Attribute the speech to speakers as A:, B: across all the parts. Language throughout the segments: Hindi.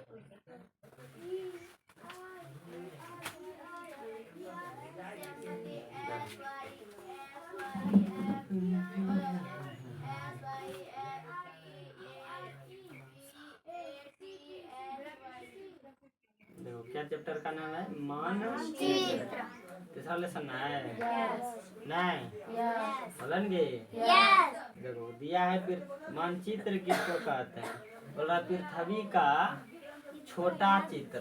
A: देखो क्या चैप्टर का नाम है? मानचित्र। तीसरा लेसन है नहीं बोलेंगे। देखो दिया है फिर मानचित्र किसको कहते हैं? बोल रहा पृथ्वी का छोटा चित्र।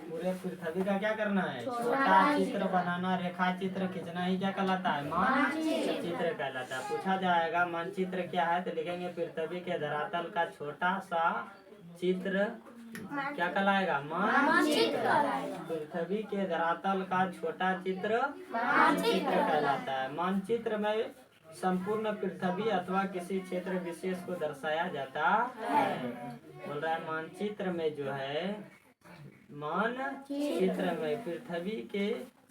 A: पूरे पृथ्वी का क्या करना है? छोटा चित्र बनाना, रेखा चित्र खींचना ही क्या कहलाता है? मानचित्र कहलाता है। पूछा जाएगा मानचित्र क्या है तो लिखेंगे पृथ्वी के धरातल का छोटा सा चित्र क्या कहलाएगा? मानचित्र। पृथ्वी के धरातल का छोटा चित्र मानचित्र कहलाता है। मानचित्र में संपूर्ण पृथ्वी अथवा किसी क्षेत्र विशेष को दर्शाया जाता है। बोल रहा है मानचित्र में जो है, मानचित्र में पृथ्वी के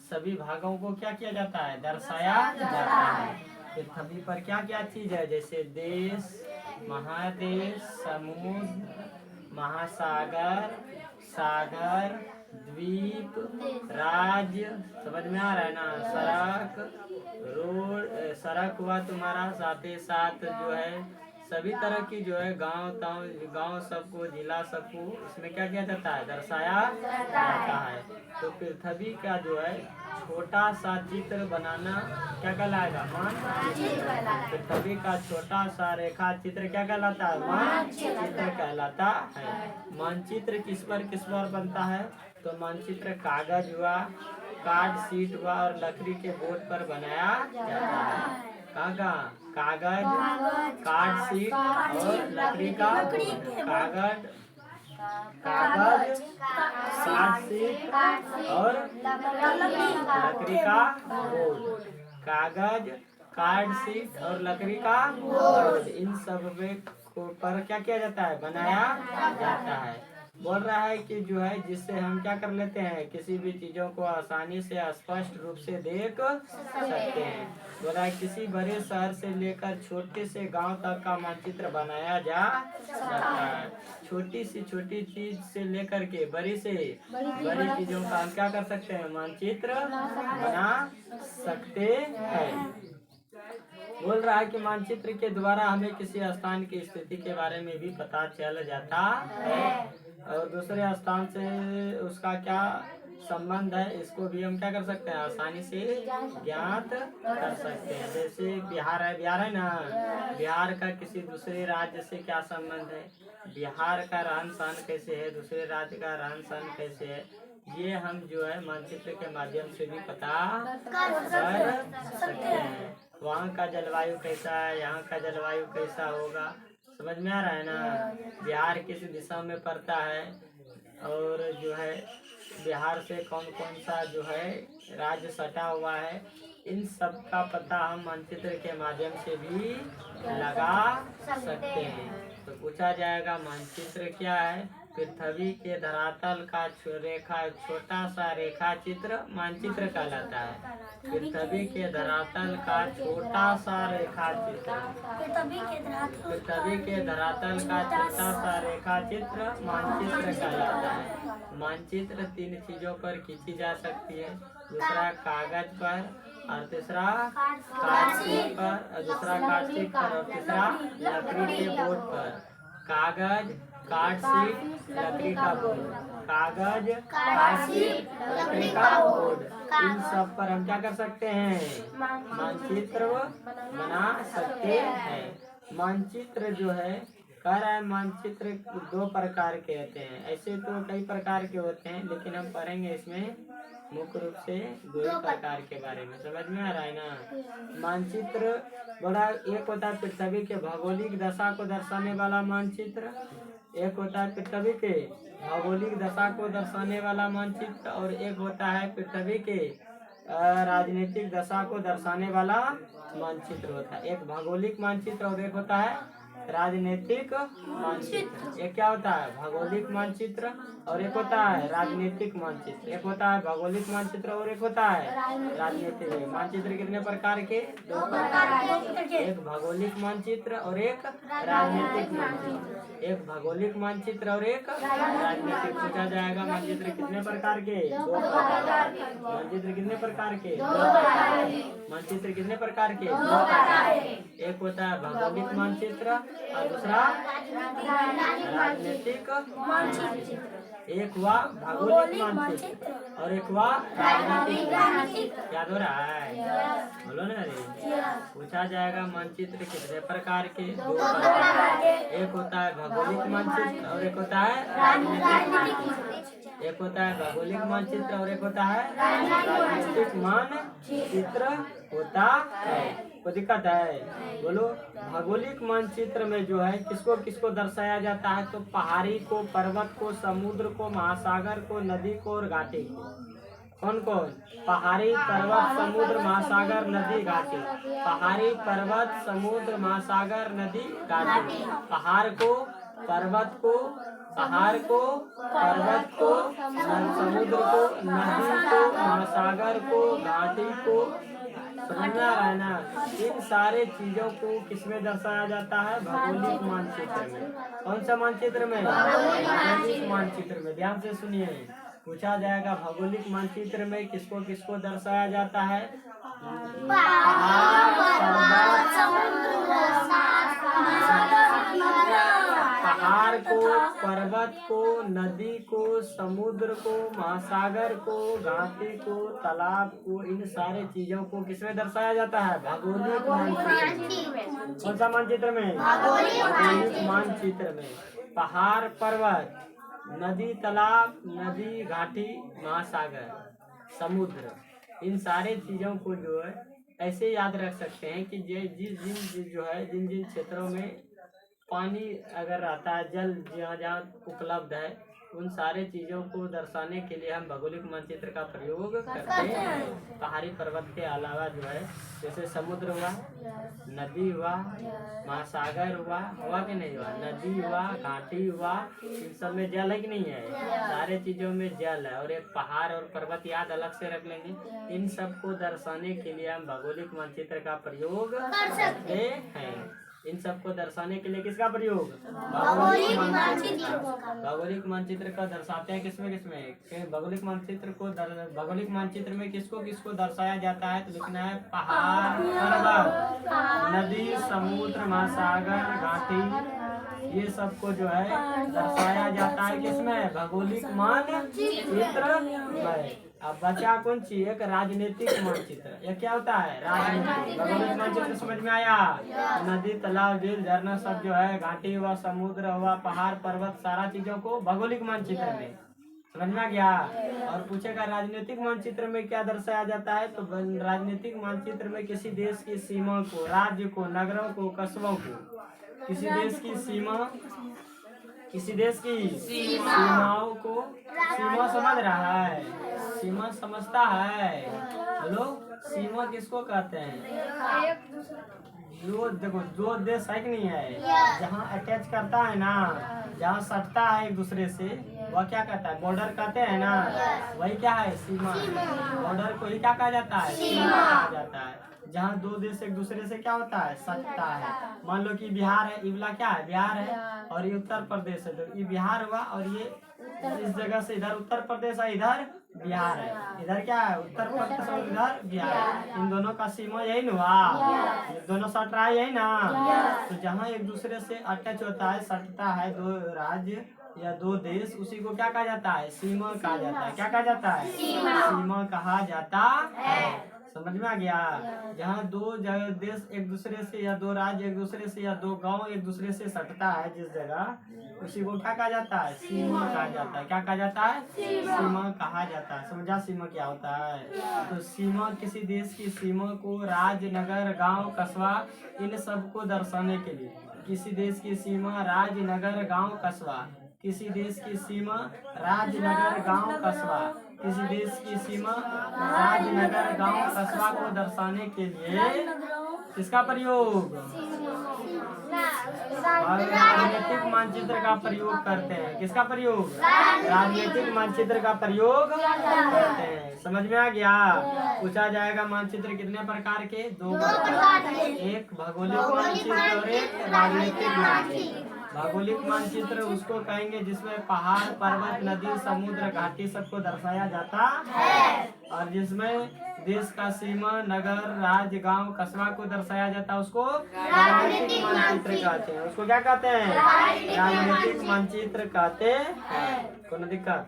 A: सभी भागों को क्या किया जाता है? दर्शाया जाता है। पृथ्वी पर क्या क्या चीज है? जैसे देश, महादेश, समुद्र, महासागर, सागर, द्वीप, राज्य, समझ में आ रहा है ना? सड़क, रोड, सड़क हुआ तुम्हारा, साथ ही साथ जो है सभी तरह की जो है गांव सबको, जिला सबको इसमें क्या किया जाता है? दर्शाया जाता है। तो पृथ्वी का जो है छोटा सा चित्र बनाना क्या कहलाएगा? मानचित्र। पृथ्वी का छोटा सा रेखा चित्र क्या कहलाता है? मानचित्र कहलाता है। मानचित्र किस पर बनता है? तो मानचित्र कागज हुआ, कार्ड शीट हुआ और लकड़ी के बोर्ड पर बनाया जाता है। कहाँ? कागज, कार्ड शीट और लकड़ी का कागज, कार्ड शीट और लकड़ी का बोर्ड। कागज, कार्ड शीट और लकड़ी का बोर्ड, इन सब पर क्या किया जाता है? बनाया जाता है। बोल रहा है कि जो है जिससे हम क्या कर लेते हैं? किसी भी चीजों को आसानी से स्पष्ट रूप से देख सकते हैं। बोल रहा है किसी बड़े शहर से लेकर छोटे से गांव तक का मानचित्र बनाया जा सकता है। छोटी चीज से लेकर के बड़ी से बड़ी चीजों का हम क्या कर सकते हैं? मानचित्र बना सकते हैं। बोल रहा है कि मानचित्र के द्वारा हमें किसी स्थान की स्थिति के बारे में भी पता चल जाता है और दूसरे स्थान से उसका क्या संबंध है इसको भी हम क्या कर सकते हैं? आसानी से ज्ञात कर सकते हैं। जैसे बिहार है ना, बिहार का किसी दूसरे राज्य से क्या संबंध है? बिहार का रहन सहन कैसे है, दूसरे राज्य का रहन सहन कैसे है, ये हम जो है मानचित्र के माध्यम से भी पता कर सकते हैं। वहाँ का जलवायु कैसा है, यहाँ का जलवायु कैसा होगा, समझ में आ रहा है ना? बिहार किस दिशा में पड़ता है और जो है बिहार से कौन कौन सा जो है राज्य सटा हुआ है, इन सब का पता हम मानचित्र के माध्यम से भी लगा सकते हैं। तो पूछा जाएगा मानचित्र क्या है? पृथ्वी के धरातल का छोटा सा रेखा चित्र मानचित्र कहलाता है। पृथ्वी के धरातल का छोटा सा रेखा चित्र, पृथ्वी के धरातल का छोटा सा रेखा चित्र मानचित्र कहलाता है। मानचित्र 3 चीजों पर खींची जा सकती है। दूसरा कागज पर और तीसरा कार्ड शीट पर और दूसरा कार्ड शीट पर और तीसरा लकड़ी के बोर्ड पर। कागज, कार्ड शीट, लकड़ी का बोर्ड, कागज, कार्ड शीट, लकड़ी का बोर्ड, इन सब पर हम क्या कर सकते हैं? मानचित्र बना सकते हैं। मानचित्र जो है कह रहा है मानचित्र 2 प्रकार के होते हैं। ऐसे तो कई प्रकार के होते हैं लेकिन हम पढ़ेंगे इसमें मुख्य रूप से 2 प्रकार के बारे में। समझ में आ रहा है ना? मानचित्र बड़ा एक होता है पृथ्वी के भौगोलिक दशा को दर्शाने वाला मानचित्र, एक होता है पृथ्वी के भौगोलिक दशा को दर्शाने वाला मानचित्र और एक होता है पृथ्वी के राजनीतिक दशा को दर्शाने वाला मानचित्र होता है। एक भौगोलिक मानचित्र और एक होता है राजनीतिक मानचित्र। एक क्या होता है? भौगोलिक मानचित्र और एक होता है राजनीतिक मानचित्र। एक होता है भौगोलिक मानचित्र और एक होता है राजनीतिक मानचित्र। कितने प्रकार के? 2 प्रकार के। एक भौगोलिक मानचित्र और एक राजनीतिक मानचित्र। एक भौगोलिक मानचित्र और एक राजनीतिक। पूछा जाएगा मानचित्र कितने प्रकार के? 2 प्रकार के। मानचित्र कितने प्रकार के? 2 प्रकार के। मानचित्र कितने प्रकार के? 2 प्रकार के। एक होता है भौगोलिक मानचित्र और दूसरा राजनीतिक मानचित्र। एक हुआ भौगोलिक मानचित्र और एक हुआ राजनीतिक। याद हो रहा है? बोलो ना रे। पूछा जाएगा मानचित्र कितने प्रकार के? 2 प्रकार के। एक होता है भौगोलिक मानचित्र और एक होता है राजनीतिक। एक होता है भौगोलिक मानचित्र और एक होता है राजनीतिक मानचित्र होता है। कोई दिक्कत है? बोलो। भौगोलिक मानचित्र में जो है किसको किसको दर्शाया जाता है? तो पहाड़ी को, पर्वत को, समुद्र को, महासागर को, नदी को और घाटी को। कौन कौन? पहाड़ी, पर्वत, समुद्र, महासागर, नदी, घाटी। पहाड़ी, पर्वत, समुद्र, महासागर, नदी, घाटी। पहाड़ को, पर्वत को, पहाड़ को, पर्वत को, समुद्र को, नदी को, महासागर को, घाटी को, समझना रहना। इन सारे चीजों को किसमें दर्शाया जाता है? भौगोलिक मानचित्र में। कौन सा मानचित्र में? भौगोलिक मानचित्र में। ध्यान से सुनिए। पूछा जाएगा भौगोलिक मानचित्र में किसको किसको दर्शाया जाता है? पहाड़ को, पर्वत को, नदी को, समुद्र को, महासागर को, घाटी को, तालाब को, इन सारे चीजों को किसमें दर्शाया जाता है? भौगोलिक मानचित्र में। कौन सा मानचित्र में? भौगोलिक मानचित्र में। पहाड़, पर्वत, नदी, तालाब, नदी, घाटी, महासागर, समुद्र, इन सारे चीजों को जो है ऐसे याद रख सकते हैं कि जिन जिन क्षेत्रों में पानी अगर रहता है, जल जहाँ जहाँ उपलब्ध है, उन सारे चीजों को दर्शाने के लिए हम भौगोलिक मानचित्र का प्रयोग करते हैं। पहाड़ी पर्वत के अलावा जो है जैसे समुद्र हुआ, नदी हुआ, महासागर हुआ कि नहीं हुआ, नदी हुआ, घाटी हुआ, इन सब में जल है कि नहीं है? सारे चीजों में जल है। और एक पहाड़ और पर्वत याद अलग से रख लेंगे। इन सब को दर्शाने के लिए हम भौगोलिक मानचित्र का प्रयोग करते हैं। इन सबको दर्शाने के लिए किसका प्रयोग? भौगोलिक मानचित्र। भौगोलिक मानचित्र का दर्शाते हैं किसमें किसमें? भौगोलिक मानचित्र को भौगोलिक मानचित्र में किसको किसको दर्शाया जाता है? तो लिखना है पहाड़, पर्वत, नदी, समुद्र, महासागर, घाटी, ये सबको जो है दर्शाया जाता है किसमें? भौगोलिक मानचित्र में। अब बचा कौन सी? एक राजनीतिक मानचित्र। यह क्या होता है? राजनीतिक। भौगोलिक मानचित्र समझ में आया? नदी, तालाब, झील, झरना सब जो है, घाटी हुआ, समुद्र हुआ, पहाड़, पर्वत, सारा चीजों को भौगोलिक मानचित्र में समझ में आ गया। और पूछेगा राजनीतिक मानचित्र में क्या दर्शाया जाता है? तो राजनीतिक मानचित्र में किसी देश की सीमा को, राज्य को, नगरों को, कस्बों को, किसी देश की सीमा, किसी देश की सीमाओं को, सीमा समझ रहा है? सीमा समझता है? हेलो, सीमा किसको कहते हैं? जो देखो जो देश है कि नहीं है, जहाँ अटैच करता है ना, जहाँ सटता है एक दूसरे से, वह क्या कहता है? बॉर्डर कहते हैं ना, वही क्या है? सीमा। बॉर्डर को ही क्या कहा जाता है? सीमा कहा जाता है। जहाँ दो देश एक दूसरे से क्या होता है? सटता है। मान लो कि बिहार है, ये वाला क्या है? बिहार है, और ये उत्तर प्रदेश है, तो ये बिहार हुआ, और ये इस जगह से इधर उत्तर प्रदेश है, इधर बिहार है, इधर क्या है? उत्तर प्रदेश और इधर बिहार है। इन दोनों का सीमा यही ना हुआ? ये दोनों सट रहा है, यही ना? तो जहाँ एक दूसरे से अटैच होता है, सटता है दो राज्य या दो देश, उसी को क्या कहा जाता है? सीमा कहा जाता है। क्या कहा जाता है? सीमा कहा जाता है। समझ में आ गया? जहाँ दो देश एक दूसरे से, या दो राज्य एक दूसरे से, या दो गांव एक दूसरे से सटता है जिस जगह, उसी को क्या कहा जाता है? सीमा कहा जाता है। क्या कहा जाता है? सीमा कहा जाता है। समझा सीमा क्या होता है? तो सीमा किसी देश की सीमा को राज्य, नगर, गांव, कस्बा, इन सब को दर्शाने के लिए, किसी देश की सीमा राज्य, नगर, गांव, कस्बा, किसी देश की सीमा राज्य, नगर, गांव, कस्बा, किसी देश की सीमा राज्य, नगर, गांव, कस्बा को दर्शाने के लिए किसका प्रयोग? और राजनीतिक मानचित्र का प्रयोग करते हैं। किसका प्रयोग? राजनीतिक मानचित्र का प्रयोग करते हैं। समझ में आ गया? पूछा जाएगा मानचित्र कितने प्रकार के? 2 प्रकार के, एक भौगोलिक मानचित्र और एक राजनीतिक मानचित्र। भौगोलिक मानचित्र उसको कहेंगे जिसमें पहाड़, पर्वत, नदी, समुद्र, घाटी सबको दर्शाया जाता है, और जिसमें देश का सीमा, नगर, राज्य, गांव, कस्बा को दर्शाया जाता है उसको राजनीतिक मानचित्र कहते हैं। उसको क्या कहते हैं? राजनीतिक मानचित्र कहते हैं। कोई दिक्कत?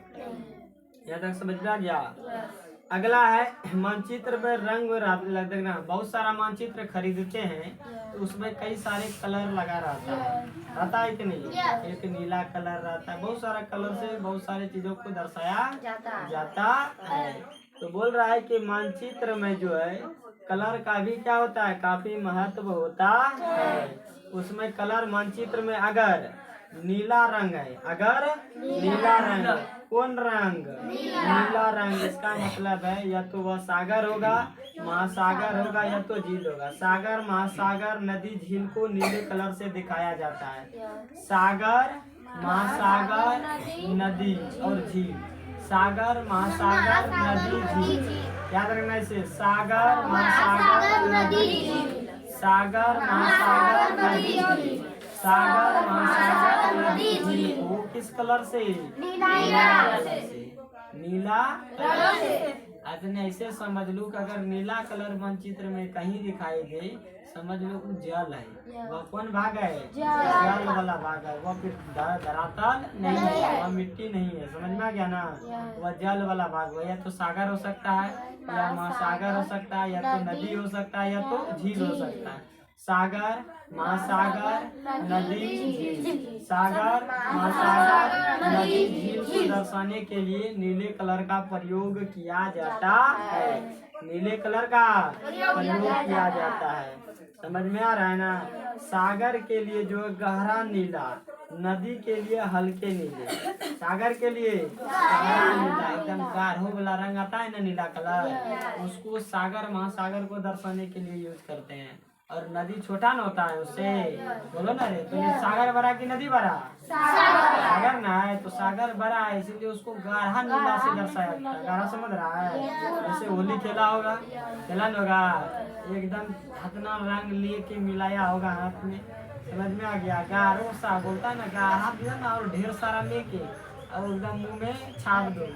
A: यहाँ तक समझ में आ गया? अगला है मानचित्र में रंग देखना। बहुत सारा मानचित्र खरीदते हैं तो उसमें कई सारे कलर लगा रहता है कि नहीं? एक नीला कलर रहता है, बहुत सारा कलर से बहुत सारी चीजों को दर्शाया जाता है। तो बोल रहा है कि मानचित्र में जो है कलर का भी क्या होता है? काफी महत्व होता है। उसमें कलर मानचित्र में अगर नीला रंग है, अगर नीला रंग, कौन रंग? नीला रंग, इसका मतलब है या तो वह सागर होगा, महासागर होगा, या तो झील होगा। सागर, महासागर, नदी, झील को नीले कलर से दिखाया जाता है। सागर, महासागर, नदी और झील। सागर, महासागर, नदी, झील। याद रखना इसे। सागर, महासागर, नदी, झील। सागर, महासागर, नदी, झील। सागर, महासागर, नदी, झील वो किस कलर से? नीला कलर से। नीला कलर से। आपने ऐसे समझ लो कि अगर नीला कलर मानचित्र में कहीं दिखाई दे, समझ लो वो जल है। वह कौन भाग है? जल वाला भाग है। वह फिर धरातल नहीं है, वह मिट्टी नहीं है। समझ में आ गया ना? वह जल वाला भाग है। या तो सागर हो सकता है, या महासागर हो सकता है, या तो नदी हो सकता है, या तो झील हो सकता है। सागर, महासागर, नदी, झील। सागर, महासागर, नदी, झील को दर्शाने के लिए नीले कलर का प्रयोग किया जाता है। नीले कलर का प्रयोग किया जाता है। समझ में आ रहा है ना? सागर के लिए जो गहरा नीला, नदी के लिए हल्के नीले। सागर के लिए गहरा नीला, एकदम गाढ़ा वाला रंग आता है ना नीला कलर, उसको सागर, महासागर को दर्शाने के लिए यूज करते हैं। और नदी छोटा ना होता है उससे, बोलो ना रे। तो ये सागर बड़ा कि नदी बड़ा? सागर ना है तो सागर बड़ा है, इसीलिए उसको गाढ़ा नीला से दर्शाया जाता है। गाढ़ा समझ रहा है? जैसे होली खेला होगा, खेला न होगा, एकदम हथना रंग लेके मिलाया होगा हाथ में। समझ में आ गया? गाढ़ो सा बोलता है ना, गाढ़ा दिया ना और ढेर सारा लेके और एकदम मुंह में छाप दो,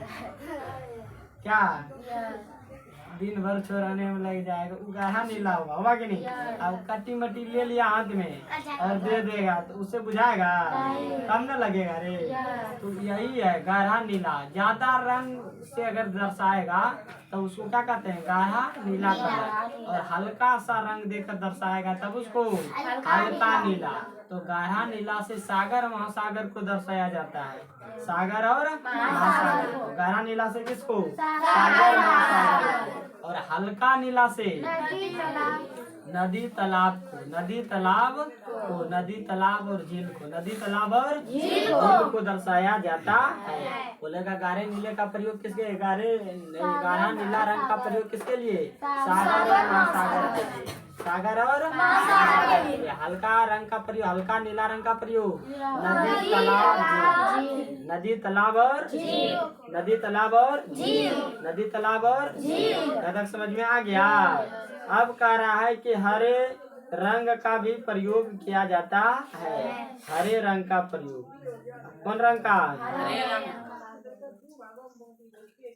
A: क्या दिन भर छोड़ाने में लग जाएगा। गाढ़ा नीला होगा कि नहीं? अब कट्टी मट्टी ले लिया हाथ में और दे देगा तो उससे बुझाएगा? कम न लगेगा रे। तो यही है गाढ़ा नीला। ज्यादा रंग से अगर दर्शाएगा तो उसको क्या कहते हैं? गाढ़ा नीला कलर। और हल्का सा रंग देकर दर्शाएगा तब उसको हल्का नीला। तो गाढ़ा नीला से सागर, महासागर को दर्शाया जाता है। सागर और महासागर। गाढ़ा नीला से किसको? सागर, महासागर। और हल्का नीला से नदी, तालाब को। नदी, तालाब को। नदी, तालाब और झील को। नदी, तालाब और झील को दर्शाया जाता है। बोलेगा गाढ़े नीले का प्रयोग किसके? गाढ़ा नीला रंग का प्रयोग किसके लिए? सागर और महासागर के लिए। सागर और महासागर के लिए। हल्का रंग का प्रयोग, हल्का नीला रंग का प्रयोग नदी, तालाब, झील। नदी, तालाब और झील। नदी, तालाब और झील। नदी, तालाब और झील। तक समझ में आ गया? अब कह रहा है कि हरे रंग का भी प्रयोग किया जाता है। हरे रंग का प्रयोग। कौन रंग का? हरे रंग।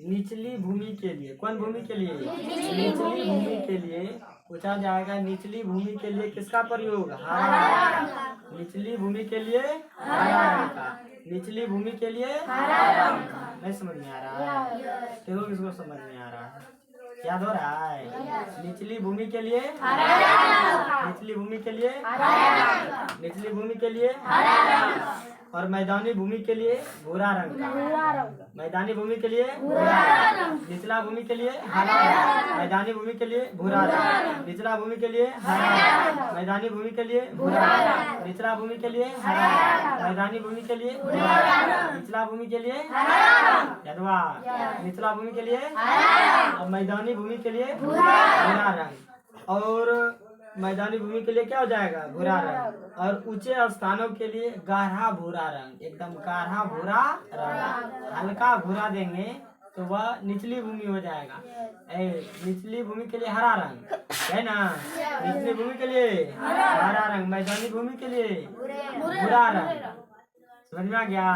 A: निचली भूमि के लिए। कौन भूमि के लिए? निचली भूमि के लिए पूछा जाएगा। निचली भूमि के लिए किसका प्रयोग? हरा रंग। निचली भूमि के लिए हरा रंग का। निचली भूमि के लिए हरा रंग का। नहीं समझ में आ रहा है? देखो किसको समझ में आ रहा है? याद हो रहा है? निचली भूमि के लिए हरा रंग। निचली भूमि के लिए हरा रंग। निचली भूमि के लिए हरा रंग। और मैदानी भूमि के लिए भूरा रंग का। मैदानी भूमि के लिए भूरा रंग। निचला भूमि के लिए हरा रंग। मैदानी भूमि के लिए भूरा रंग। निचला भूमि के लिए हरा रंग। मैदानी भूमि के लिए भूरा रंग। निचला भूमि के लिए हरा रंग। मैदानी भूमि के लिए भूरा रंग। निचला भूमि के लिए हरा रंग। यादवा? निचला भूमि के लिए हरा रंग और मैदानी भूमि के लिए भूरा रंग। और मैदानी भूमि के लिए क्या हो जाएगा? भूरा रंग। और ऊंचे स्थानों के लिए गाढ़ा भूरा रंग, एकदम गाढ़ा भूरा रंग। हल्का भूरा देंगे तो वह निचली भूमि हो जाएगा। निचली भूमि के लिए हरा रंग है ना, निचली भूमि के लिए हरा रंग, मैदानी भूमि के लिए भूरा रंग। समझ में आ गया?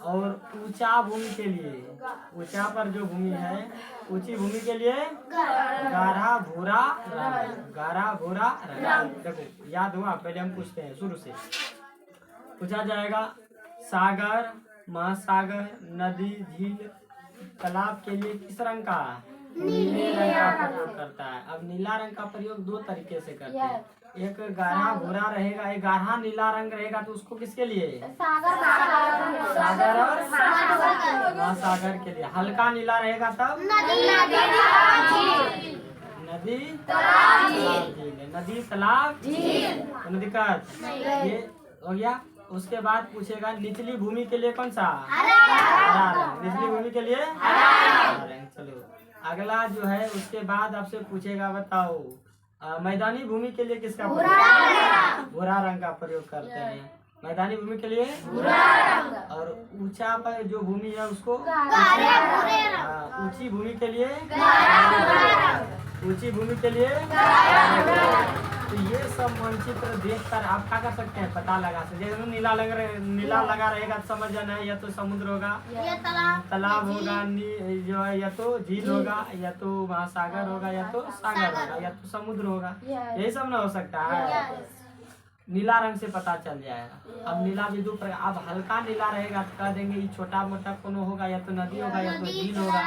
A: और ऊंचा भूमि के लिए, ऊंचा पर जो भूमि है, ऊंची भूमि के लिए गाढ़ा भूरा रंग, गाढ़ा भूरा रंग। देखो याद हुआ? पहले हम पूछते हैं, शुरू से पूछा जाएगा। सागर, महासागर, नदी, झील, तालाब के लिए किस रंग का? नीले रंग का प्रयोग करता है। अब नीला रंग का प्रयोग दो तरीके से करते हैं। एक गाढ़ा भूरा रहेगा, एक गाढ़ा नीला रंग रहेगा, तो उसको किसके लिए? सागर और महासागर के लिए। हल्का नीला रहेगा तब नदी, तालाब, झील। नदी, तालाब, झील, कोई दिक्कत? ये हो गया। उसके बाद पूछेगा निचली भूमि के लिए कौन सा? हरा रंग। निचली भूमि के लिए हरा रंग। चलो अगला जो है, उसके बाद आपसे पूछेगा, बताओ मैदानी भूमि के लिए किसका भूरा रंग का प्रयोग करते हैं? मैदानी भूमि के लिए भूरा रंग। और ऊंचा पर जो भूमि है उसको ऊंची भूमि के लिए, ऊंची भूमि के लिए। तो ये सब मानचित्र देखकर आप क्या कर सकते हैं? पता लगा सकते हैं। नीला लगा रहेगा तो समझ जाना है या तो समुद्र होगा, तालाब होगा, जो है या तो झील होगा, या तो महासागर होगा, या तो सागर होगा, या तो समुद्र होगा। यही सब ना हो सकता है। नीला रंग से पता चल जाएगा। अब नीला भी दो प्रकार। अब हल्का नीला रहेगा तो कह देंगे ये छोटा मोटा कोनो होगा, या तो नदी होगा, या तो झील होगा।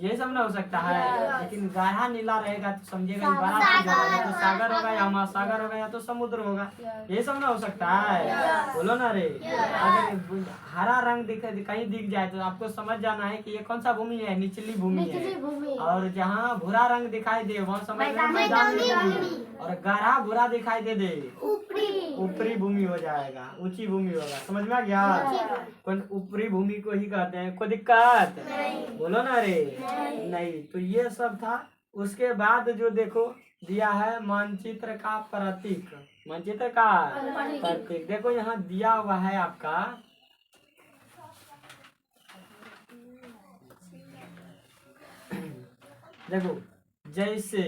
A: ये सब ना हो सकता है। लेकिन गाढ़ा नीला रहेगा तो समझिएगा बड़ा चीज होगा, या तो सागर होगा, या महासागर होगा, या तो समुद्र होगा। ये सब ना हो सकता है। बोलो ना रे। अगर हरा रंग कहीं दिख जाए तो आपको समझ जाना है कि ये कौन सा भूमि है? निचली भूमि है। और जहाँ भूरा रंग दिखाई दे वहाँ समझ मैदानी भूमि। और गाढ़ा भूरा दिखाई दे ऊपरी भूमि हो जाएगा, ऊंची भूमि होगा। समझ में आ गया? कौन ऊपरी भूमि को ही कहते हैं। कोई दिक्कत? बोलो ना रे। नहीं। तो ये सब था। उसके बाद जो देखो दिया है मानचित्र का प्रतीक। मानचित्र का प्रतीक देखो यहाँ दिया हुआ है आपका। देखो जैसे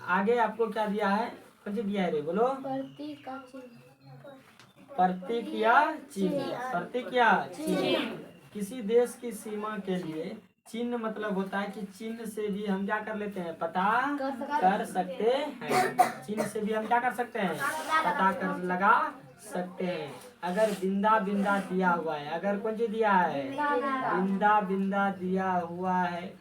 A: आगे आपको क्या दिया है? कौन सी दिया है रे? बोलो। प्रतीक या चिन्ह। प्रतीक या चिन्ह। किसी देश की सीमा के लिए चिन्ह मतलब होता है कि चिन्ह से भी हम क्या कर लेते हैं? पता कर सकते हैं। चिन्ह से भी हम क्या कर सकते हैं? पता कर लगा सकते हैं। अगर बिंदा बिंदा दिया हुआ है, अगर कौन सी दिया है? बिंदा बिंदा दिया हुआ है।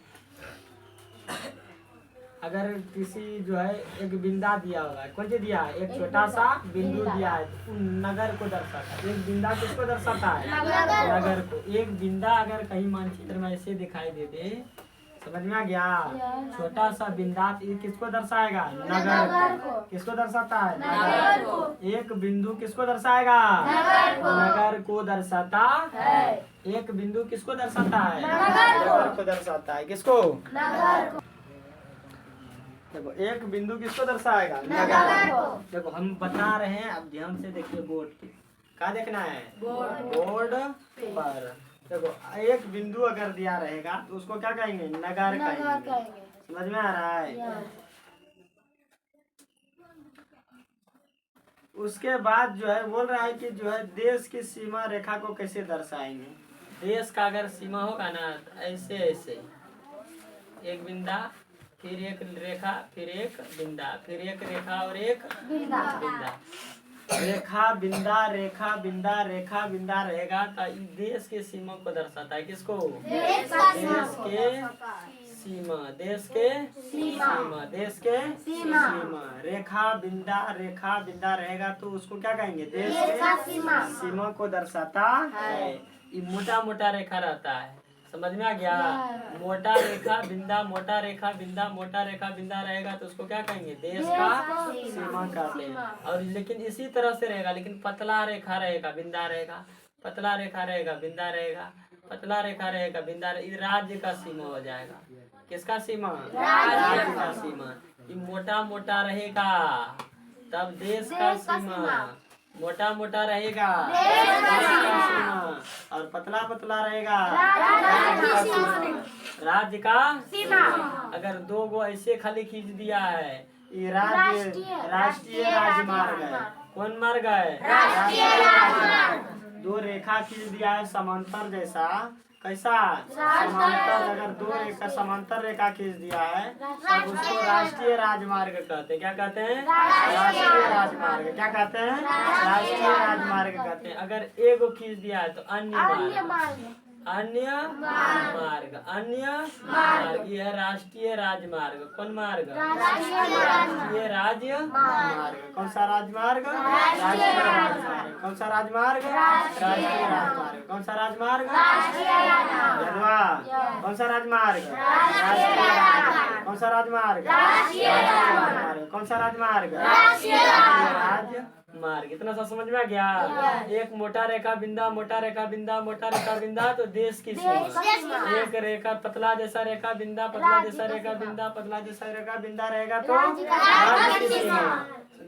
A: अगर किसी जो है एक बिंदा दिया हुआ है, कौन सी दिया है? एक छोटा सा बिंदु दिया है, नगर को दर्शाता है। एक बिंदा किसको दर्शाता है? नगर को। एक बिंदा अगर कहीं मानचित्र में ऐसे दिखाई दे दे, समझ में आ गया? छोटा सा बिंदा किसको दर्शाएगा? नगर को। किसको दर्शाता है? नगर को। एक बिंदु किसको दर्शाएगा? नगर को दर्शाता है। एक बिंदु किसको दर्शाता है? नगर को दर्शाता है। किसको? नगर को। देखो एक बिंदु किसको दर्शाएगा? नगर को। देखो हम बता रहे हैं, अब ध्यान से देखिए बोर्ड पे। क्या देखना है? बोर्ड पर। देखो एक बिंदु अगर दिया रहेगा तो उसको क्या कहेंगे? नगर कहेंगे। समझ में आ रहा है? उसके बाद जो है बोल रहा है कि जो है देश की सीमा रेखा को कैसे दर्शाएंगे? देश का अगर सीमा होगा ना ऐसे ऐसे, एक बिंदा, फिर एक रेखा, फिर एक बिंदा, फिर एक रेखा और एक बिंदा। रेखा बिंदा, रेखा बिंदा, रेखा बिंदा रहेगा तो देश के सीमा को दर्शाता है। किसको? देश के सीमा। देश के सीमा। देश के सीमा। रेखा बिंदा रहेगा तो उसको क्या कहेंगे? देश के सीमा को दर्शाता है। ये मोटा मोटा रेखा रहता है। समझ में आ गया? मोटा रेखा बिंदा, मोटा रेखा बिंदा, मोटा रेखा बिंदा रहेगा तो उसको क्या कहेंगे? देश का सीमा कहते हैं। और लेकिन इसी तरह से रहेगा, लेकिन पतला रेखा रहेगा, बिंदा रहेगा, पतला रेखा रहेगा, बिंदा रहेगा, पतला रेखा रहेगा, बिंदा रहेगा। राज्य का सीमा हो जाएगा। किसका सीमा? राज्य का सीमा। ये मोटा मोटा रहेगा तब देश का सीमा, मोटा मोटा रहेगा देश का सीमा, और पतला पतला रहेगा राज्य का सीमा। अगर दो गो ऐसे खाली खींच दिया है, ये राष्ट्रीय राजमार्ग है। कौन मार्ग है? राष्ट्रीय राजमार्ग। दो रेखा खींच दिया है समांतर जैसा, कैसा समांतर, अगर दो रेखा समांतर रेखा खींच दिया है तब उसको राष्ट्रीय राजमार्ग कहते हैं। क्या कहते हैं? राष्ट्रीय राजमार्ग। क्या कहते हैं? राष्ट्रीय राजमार्ग कहते हैं। अगर एक को खींच दिया है तो अन्य मार्ग, अन्य मार्ग, अन्य मार्ग। यह राष्ट्रीय राजमार्ग। कौन मार्ग? राष्ट्रीय राजमार्ग। कौन सा राजमार्ग? राष्ट्रीय राजमार्ग। कौन सा राजमार्ग? राष्ट्रीय राजमार्ग। कौन सा राजमार्ग? यादवा। कौन सा राजमार्ग? राष्ट्रीय राजमार्ग। कौन सा राजमार्ग? राष्ट्रीय राजमार्ग। कौन सा राजमार्ग? राष्ट्रीय राजमार्ग। इतना सा समझ में आ गया? एक मोटा रेखा बिंदा, मोटा रेखा बिंदा, मोटा रेखा बिंदा तो देश की सीमा। एक रेखा पतला जैसा रेखा बिंदा, पतला जैसा रेखा बिंदा, पतला जैसा रेखा बिंदा रहेगा तो राज्य की सीमा।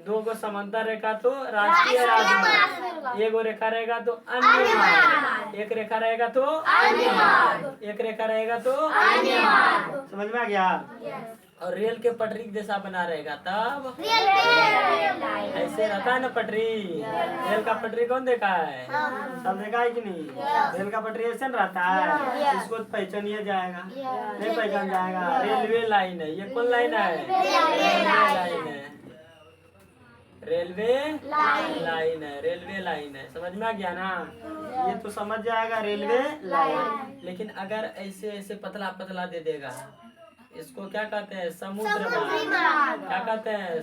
A: दो गो समांतर रेखा तो राष्ट्रीय राजमार्ग, एक गो रेखा रहेगा तो अन्य मार्ग, एक रेखा रहेगा तो अन्य मार्ग, एक रेखा रहेगा तो अन्य मार्ग। समझ में आ गया? और रेल के पटरी जैसा बना रहेगा तब ऐसे रहता है ना पटरी। रेल का पटरी कौन देखा है? सब देखा है कि नहीं? रेल का पटरी ऐसे रहता है, इसको पहचानिए जाएगा, नहीं पहचान जाएगा। रेलवे लाइन है। ये कौन लाइन है? रेलवे लाइन है। रेलवे लाइन है, रेलवे लाइन है। समझ में आ गया ना? ये तो समझ जाएगा रेलवे लाइन। लेकिन अगर ऐसे ऐसे पतला पतला दे देगा, इसको क्या कहते हैं? समुद्र मार्ग। क्या कहते हैं?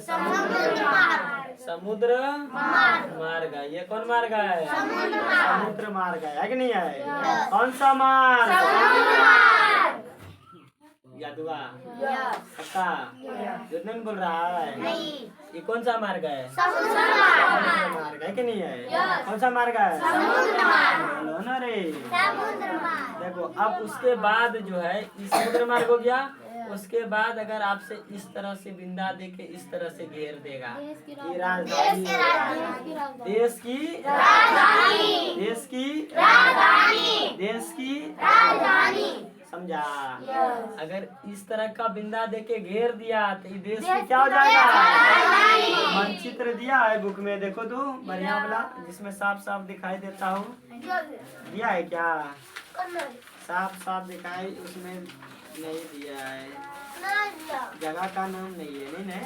A: समुद्र मार्ग। ये कौन मार्ग है? समुद्र मार्ग है कि नहीं है? कौन सा मार्ग? यादवा पक्का? झूठ नहीं बोल रहा है? ये कौन सा मार्ग है? समुद्र मार्ग है कि नहीं है? कौन सा मार्ग है? बोलो ना रे। देखो अब उसके बाद जो है समुद्र मार्ग हो गया। उसके बाद अगर आपसे इस तरह से बिंदा देके इस तरह से घेर देगा, ये राजधानी, देश की राजधानी, देश की राजधानी, देश की राजधानी। समझा? अगर इस तरह का बिंदा देके घेर दिया तो ये देश की क्या हो जाएगा? मानचित्र दिया है बुक में, देखो तो बढ़िया वाला जिसमें साफ साफ दिखाई देता हो। दिया है क्या? साफ साफ दिखाई उसमें नहीं दिया है, जगह का नाम नहीं है। नहीं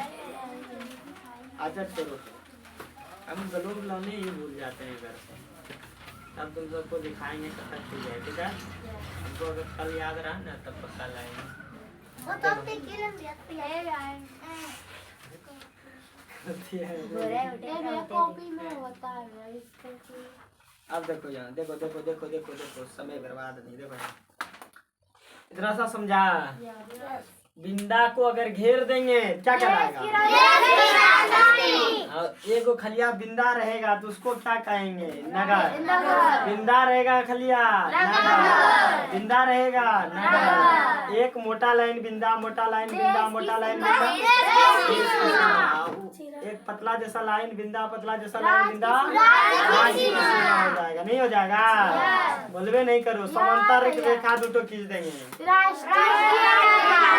A: अच्छा चलो, हम गलों लाने ही भूल जाते हैं घर से। तब तुम सबको दिखाएंगे तब तक ठीक है। ठीक है? हमको अगर कल याद रहा ना तब पक्का लाएंगे। अब देखो यहाँ, देखो देखो देखो देखो देखो, समय बर्बाद नहीं। देखो इतना सा समझा? बिंदा को अगर घेर देंगे क्या कराएगा? और एक खलिया बिंदा रहेगा तो उसको क्या कहेंगे? नगर। बिंदा रहेगा खलिया नगर, बिंदा रहेगा नगर। एक मोटा लाइन बिंदा, मोटा लाइन बिंदा, मोटा लाइन बिंदा, एक पतला जैसा लाइन बिंदा, पतला जैसा लाइन बिंदा, हो जाएगा? नहीं हो जाएगा? बोलवे नहीं करो। समांतर रेखा दुटो खींच देंगे,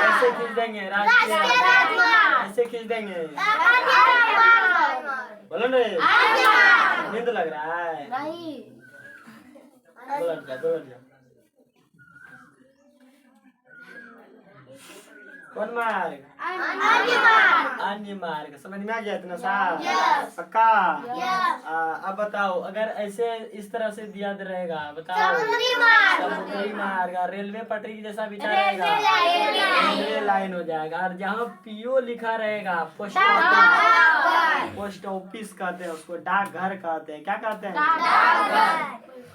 A: ऐसे खींच देंगे, राष्ट्रीय ऐसे खींच देंगे। बोलो रे, नींद लग रहा है? बोल जा। कौन मार्ग? अन्य मार्ग। समझ में आ गया इतना सा? पक्का? अब बताओ अगर ऐसे इस तरह से दिया रहेगा, बताओ। समुद्री मार्ग। रेलवे पटरी की जैसा बिछा रहेगा, रेलवे लाइन हो जाएगा। और जहाँ पीओ लिखा रहेगा, पोस्ट ऑफिस कहते हैं उसको, डाकघर कहते हैं। क्या कहते हैं?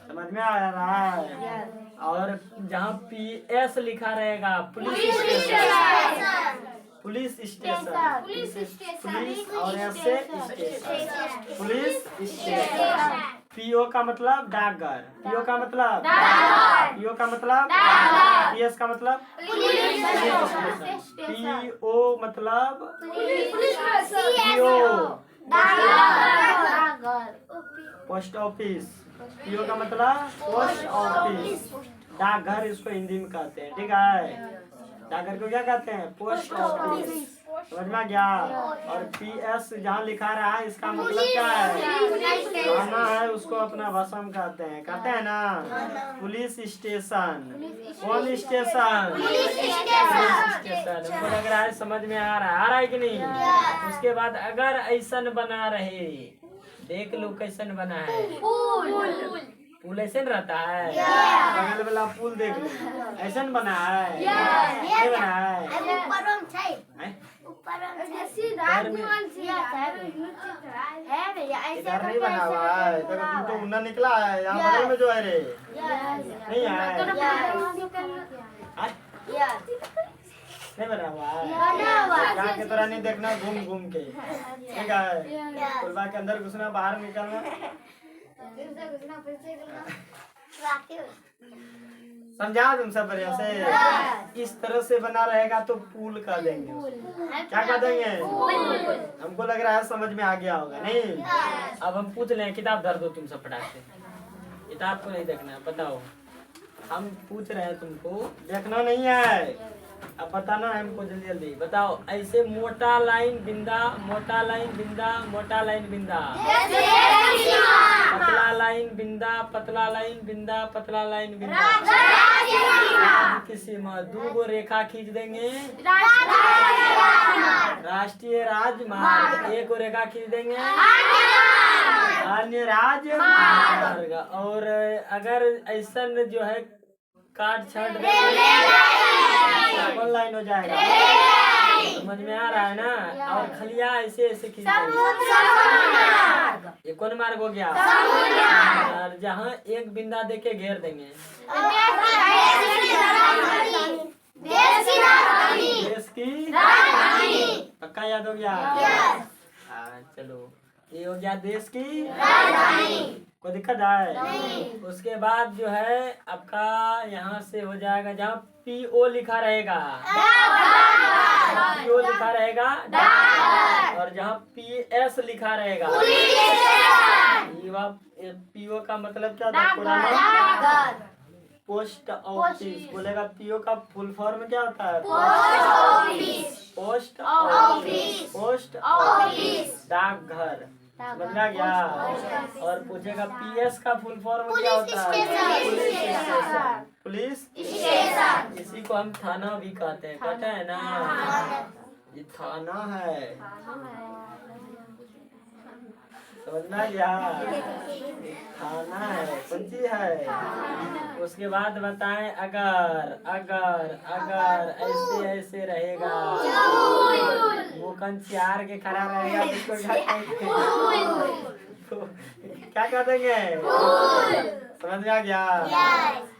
A: समझ में आ रहा है? और जहाँ PS लिखा रहेगा, police station, police station, police और ऐसे स्टेशन, पुलिस स्टेशन। पीओ का मतलब डाकघर, पीओ का मतलब पीओ का मतलब पीएस का मतलब पीओ मतलब पीओ पोस्ट ऑफिस, पीओ का मतलब पोस्ट ऑफिस, डाकघर इसको हिंदी में कहते हैं, ठीक है। डाकघर को क्या कहते हैं? पोस्ट ऑफिस, समझ में गया। और पीएस जहाँ लिखा रहा है इसका मतलब क्या है? थाना है, उसको अपना भाषा में कहते हैं ना पुलिस स्टेशन। कौन स्टेशन? Police station. हमको लग रहा है समझ में आ रहा है कि नहीं? उसके बाद अगर ऐसन बना रहे, देख लो कैसन बना है, पुल ऐसे रहता है, बगल वाला पुल देख लो ऐसन बना है, ये बना है इधर नहीं बना हुआ है, तो तुम तो उन्ना निकला है यहाँ बगल में जो है रे, नहीं है, नहीं बना हुआ है, यहाँ की तरह नहीं देखना घूम घूम के, ठीक है। पुलवा के अंदर घुसना, बाहर निकलना, समझा तुम सब बढ़िया से। इस तरह से बना रहेगा तो पुल कर देंगे, क्या कर देंगे? हमको लग रहा है समझ में आ गया होगा, नहीं? अब हम पूछ लें, किताब धर दो तुम सब फटाक से, किताब को नहीं देखना, बताओ। हम पूछ रहे हैं तुमको, देखना नहीं है, अब बताना है हमको, जल्दी जल्दी बताओ। ऐसे मोटा लाइन बिंदा, मोटा लाइन बिंदा, मोटा लाइन बिंदा, पतला लाइन बिंदा, पतला लाइन बिंदा, पतला लाइन बिंदा, किसी में दो गो रेखा खींच देंगे, राष्ट्रीय राजमार्ग, एक गो रेखा खींच देंगे, अन्य राजमार्ग। और अगर ऐसा जो है काट छाट कौन लाइन हो जाएगा? समझ में आ रहा है ना? और खलिया ऐसे ऐसे खींच देंगे, ये कौन मार्ग हो गया? और जहाँ एक बिंदा देके घेर देंगे, देश की पक्का याद हो गया? चलो, ये हो गया देश की राजधानी, कोई दिक्कत है? उसके बाद जो है आपका यहाँ से हो जाएगा, जहाँ पीओ लिखा रहेगा, पीओ लिखा रहेगा, और जहाँ पीएस लिखा रहेगा, पीओ का मतलब क्या था? Post office. बोलेगा पीओ का फुल फॉर्म क्या होता है? पोस्ट ऑफिस, पोस्ट ऑफिस, डाकघर, समझ में आ गया। और पूछेगा पीएस का फुल फॉर्म क्या होता है? Police station, police station. इसी को हम थाना भी कहते हैं ना, ये थाना है, समझ में आ गया? थाना है, कौन सी है? उसके बाद बताएं, अगर अगर अगर ऐसे ऐसे रहेगा, वो कौन चार के खड़ा रहेगा, उसको क्या कर देंगे? समझ में आ गया?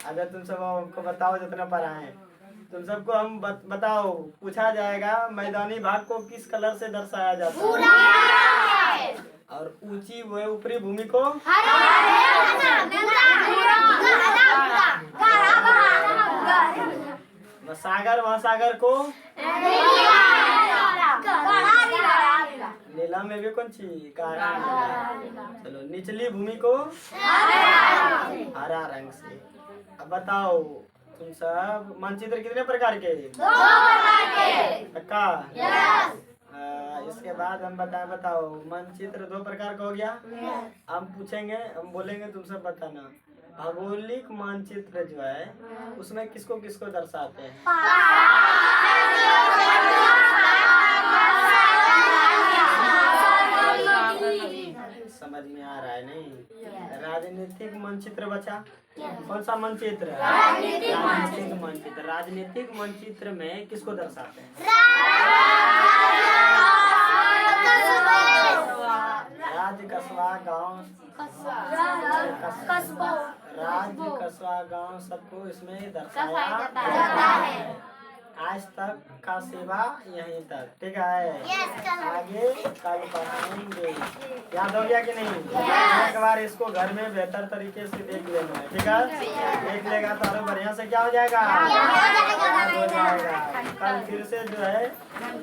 A: अगर तुम सब हमको बताओ जितना पढ़ा है, तुम सबको हम बताओ, पूछा जाएगा मैदानी भाग को किस कलर से दर्शाया जाता है? और ऊंची व ऊपरी भूमि को सागर महासागर को नीला में भी कौन सी काला। चलो, निचली भूमि को हरा रंग से। अब बताओ तुम सब, मानचित्र कितने प्रकार के? 2 प्रकार के। पक्का? इसके बाद हम बताओ मानचित्र 2 प्रकार का हो गया। हम पूछेंगे, हम बोलेंगे, तुम सब बताना। भौगोलिक मानचित्र जो है उसमें किसको किसको दर्शाते हैं? समझ में आ रहा है नहीं? राजनीतिक मानचित्र बचा, कौन सा मानचित्र? राजनीतिक मानचित्र। राजनीतिक मानचित्र में किसको दर्शाते हैं? राज्य, कस्बा, गांव, राज्य, कस्बा, गांव सबको इसमें दर्शाया जाता है। आज तक का सेवा यहीं तक, ठीक है। आगे कल पढ़ाएंगे। याद हो गया कि नहीं? एक बार इसको घर में बेहतर तरीके से देख लेना है, ठीक है। देख लेगा तो और बढ़िया से क्या हो जाएगा, याद हो जाएगा। कल फिर से जो है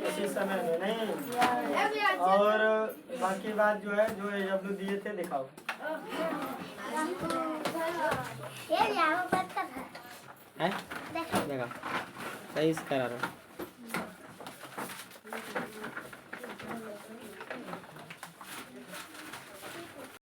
A: इसी समय में नहीं। और बाकी बात जो है जो AW दिए थे दिखाओ। है देखा सही से करा रहा हूँ।